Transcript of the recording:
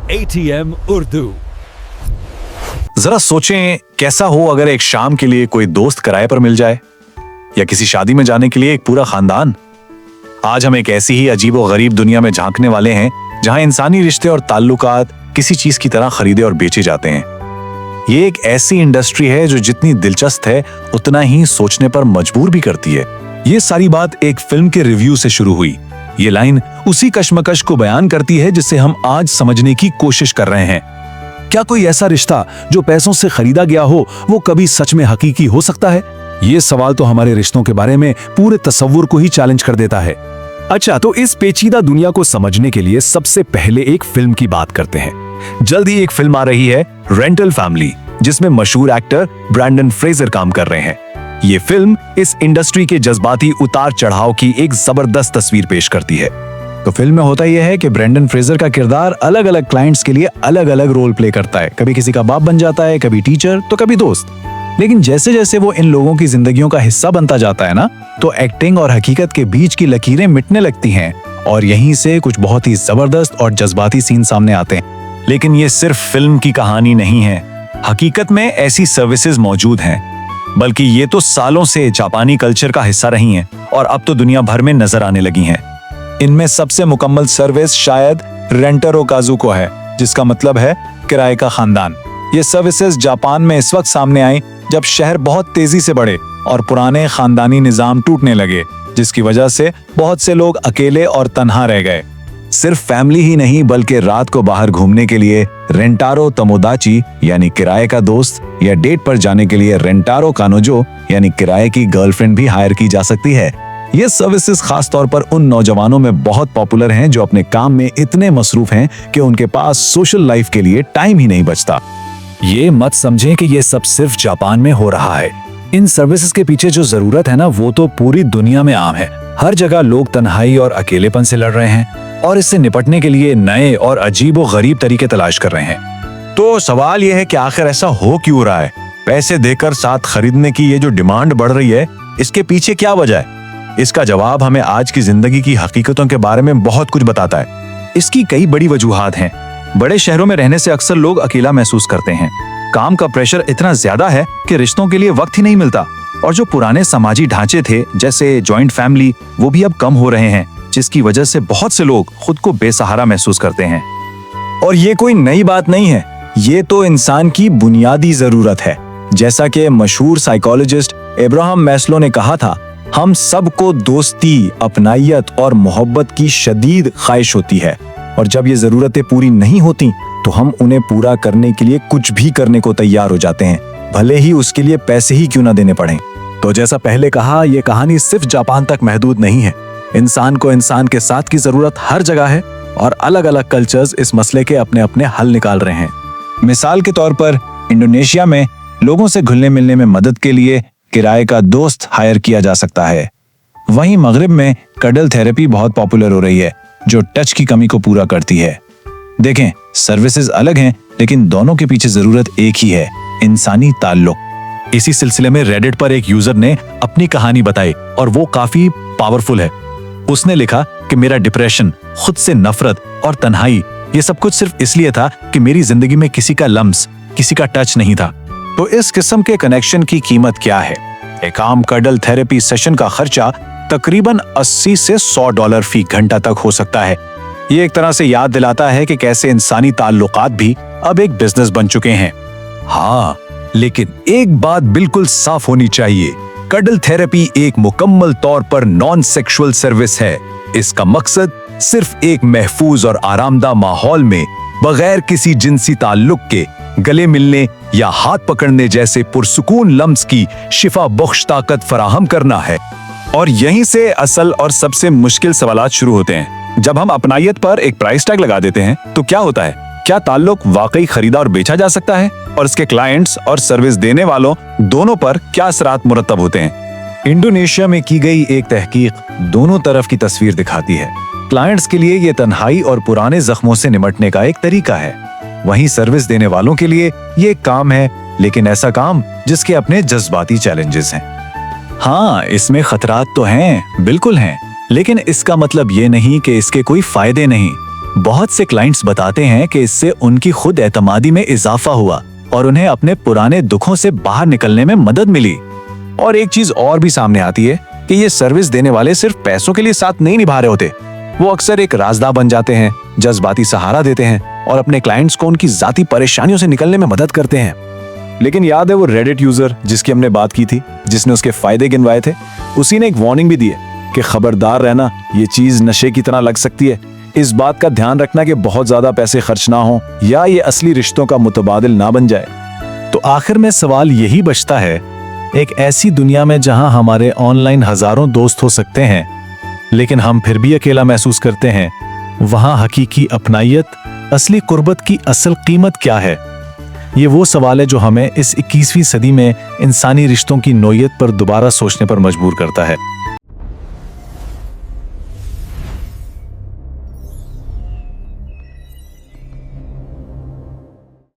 ATM Urdu. जरा सोचें कैसा हो अगर एक शाम के लिए कोई दोस्त किराए पर मिल जाए, या किसी शादी में जाने के लिए एक पूरा खानदान। आज हम एक ऐसी ही अजीबो गरीब दुनिया में झांकने वाले हैं जहां इंसानी रिश्ते और ताल्लुकात किसी चीज की तरह खरीदे और बेचे जाते हैं। ये एक ऐसी इंडस्ट्री है जो जितनी दिलचस्प है उतना ही सोचने पर मजबूर भी करती है। ये सारी बात एक फिल्म के रिव्यू से शुरू हुई। ये लाइन उसी कश्मकश को बयान करती है जिसे हम आज समझने की कोशिश कर रहे हैं। क्या कोई ऐसा रिश्ता जो पैसों से खरीदा गया हो वो कभी सच में हकीकी हो सकता है? ये सवाल तो हमारे रिश्तों के बारे में पूरे तस्वुर को ही चैलेंज कर देता है। अच्छा, तो इस पेचीदा दुनिया को समझने के लिए सबसे पहले एक फिल्म की बात करते हैं। जल्द ही एक फिल्म आ रही है, रेंटल फैमिली, जिसमें मशहूर एक्टर ब्रैंडन फ्रेजर काम कर रहे हैं। ये फिल्म इस इंडस्ट्री के जज्बाती उतार चढ़ाव की एक जबरदस्त तस्वीर पेश करती है। तो फिल्म में होता यह है कि ब्रैंडन फ्रेजर का किरदार अलग अलग क्लाइंट्स के लिए अलग अलग रोल प्ले करता है। कभी किसी का बाप बन जाता है, कभी टीचर, तो कभी दोस्त। लेकिन जैसे जैसे वो इन लोगों की जिंदगियों का हिस्सा बनता जाता है ना, तो एक्टिंग और हकीकत के बीच की लकीरें मिटने लगती हैं और यहीं से कुछ बहुत ही जबरदस्त और जज्बाती सीन सामने आते हैं। लेकिन ये सिर्फ फिल्म की कहानी नहीं है। हकीकत में ऐसी सर्विसेज मौजूद हैं, बल्कि ये तो सालों से जापानी कल्चर का हिस्सा रही हैं और अब तो दुनिया भर में नजर आने लगी हैं। इनमें सबसे मुकम्मल सर्विस शायद रेंटरो काजुको है, जिसका मतलब है किराए का खानदान। ये सर्विसेज जापान में इस वक्त सामने आई जब शहर बहुत तेजी से बढ़े और पुराने खानदानी निजाम टूटने लगे, जिसकी वजह से बहुत से लोग अकेले और तन्हा रह गए। सिर्फ फैमिली ही नहीं, बल्कि रात को बाहर घूमने के लिए रेंटारो तमोदाची यानी किराए का दोस्त, या डेट पर जाने के लिए रेंटारो कानोजो यानी किराए की गर्लफ्रेंड भी हायर की जा सकती है। ये सर्विसेज खास तौर पर उन नौजवानों में बहुत पॉपुलर हैं जो अपने काम में इतने मसरूफ हैं कि उनके पास सोशल लाइफ के लिए टाइम ही नहीं बचता। ये मत समझें कि ये सब सिर्फ जापान में हो रहा है। इन सर्विसेज के पीछे जो जरूरत है ना, वो तो पूरी दुनिया में आम है। हर जगह लोग तन्हाई और अकेलेपन से लड़ रहे हैं और इससे निपटने के लिए नए और अजीबो गरीब तरीके तलाश कर रहे हैं। तो सवाल यह है कि आखिर ऐसा हो क्यों रहा है? पैसे देकर साथ खरीदने की ये जो डिमांड बढ़ रही है, इसके पीछे क्या वजह है? इसका जवाब हमें आज की जिंदगी की हकीकतों के बारे में बहुत कुछ बताता है। इसकी कई बड़ी वजूहात हैं। बड़े शहरों में रहने से अक्सर लोग अकेला महसूस करते हैं। काम का प्रेशर इतना ज्यादा है कि रिश्तों के लिए वक्त ही नहीं मिलता, और जो पुराने समाजी ढांचे थे जैसे जॉइंट फैमिली, वो भी अब कम हो रहे हैं, जिसकी वजह से बहुत से लोग खुद को बेसहारा महसूस करते हैं। और ये कोई नई बात नहीं है, ये तो इंसान की बुनियादी जरूरत है। जैसा कि मशहूर साइकोलॉजिस्ट एब्राहम मैस्लो ने कहा था, हम सबको दोस्ती, अपनायत और मोहब्बत की शदीद ख्वाहिश होती है, और जब ये जरूरतें पूरी नहीं होती तो हम उन्हें पूरा करने के लिए कुछ भी करने को तैयार हो जाते हैं, भले ही उसके लिए पैसे ही क्यों ना देने पड़ें। तो जैसा पहले कहा, ये कहानी सिर्फ जापान तक महदूद नहीं है। इंसान को इंसान के साथ की जरूरत हर जगह है, और अलग अलग कल्चर्स इस मसले के अपने अपने हल निकाल रहे हैं। मिसाल के तौर पर इंडोनेशिया में लोगों से घुलने मिलने में मदद के लिए किराए का दोस्त हायर किया जा सकता है। वहीं मगरिब में कडल थेरेपी बहुत पॉपुलर हो रही है, जो टच की कमी को पूरा करती है। देखें, सर्विसेज अलग हैं, लेकिन दोनों के पीछे जरूरत एक ही है, इंसानी ताल्लुक। इसी सिलसिले में रेडिट पर एक यूजर ने अपनी कहानी बताई और वो काफी पावरफुल है। उसने लिखा कि मेरा डिप्रेशन, खुद से नफरत और तन्हाई, ये सब कुछ सिर्फ इसलिए था कि मेरी जिंदगी में किसी का लम्स, किसी का टच नहीं था। तो इस किस्म के कनेक्शन की कीमत क्या है? एक आम कडल थेरेपी सेशन का खर्चा तकरीबन 80 से $100 फी घंटा तक हो सकता है। ये एक तरह से याद दिलाता है कि कैसे इंसानी ताल्लुकात भी अब एक बिजनेस बन चुके हैं। हाँ, लेकिन एक बात बिल्कुल साफ होनी चाहिए, कडल थेरेपी एक मुकम्मल तौर पर नॉन सेक्सुअल सर्विस है। इसका मकसद सिर्फ एक महफूज और आरामदा माहौल में बगैर किसी जिनसी ताल्लुक के गले मिलने या हाथ पकड़ने जैसे पुरसुकून लम्स की शिफा बख्श ताकत फराहम करना है। और यहीं से असल और सबसे मुश्किल सवालात शुरू होते हैं। जब हम अपनायत पर एक प्राइस टैग लगा देते हैं तो क्या होता है? क्या ताल्लुक वाकई खरीदा और बेचा जा सकता है? और इसके क्लाइंट्स और सर्विस देने वालों दोनों पर क्या असरात मुरतब होते हैं? इंडोनेशिया में की गई एक तहकीक दोनों तरफ की तस्वीर दिखाती है। क्लाइंट्स के लिए ये तन्हाई और पुराने जख्मों से निपटने का एक तरीका है, वहीं सर्विस देने वालों के लिए ये एक काम है, लेकिन ऐसा काम जिसके अपने जज्बाती चैलेंजेस हैं। हाँ, इसमें खतरात तो हैं, बिल्कुल हैं, लेकिन इसका मतलब ये नहीं कि इसके कोई फायदे नहीं। बहुत से क्लाइंट्स बताते हैं कि इससे उनकी खुद एतमादी में इजाफा हुआ और उन्हें अपने पुराने दुखों से बाहर निकलने में मदद मिली। और एक चीज और भी सामने आती है कि ये सर्विस देने वाले सिर्फ पैसों के लिए साथ नहीं निभा रहे होते, वो अक्सर एक राजदार बन जाते हैं, जज्बाती सहारा देते हैं और अपने क्लाइंट्स को उनकी जाती परेशानियों से निकलने में मदद करते हैं। लेकिन याद है वो रेडिट यूजर जिसकी हमने बात की थी, जिसने उसके फायदे गिनवाए थे? उसी ने एक वार्निंग भी दी है कि खबरदार रहना, ये चीज नशे की तरह लग सकती है। इस बात का ध्यान रखना कि बहुत ज्यादा पैसे खर्च ना हो या ये असली रिश्तों का मुतबादिल ना बन जाए। तो आखिर में सवाल यही बचता है, एक ऐसी दुनिया में जहां हमारे ऑनलाइन हजारों दोस्त हो सकते हैं लेकिन हम फिर भी अकेला महसूस करते हैं, वहां हकीकी अपनाइयत, असली कुर्बत की असल कीमत क्या है? ये वो सवाल है जो हमें इस 21वीं सदी में इंसानी रिश्तों की नोयत पर दोबारा सोचने पर मजबूर करता है।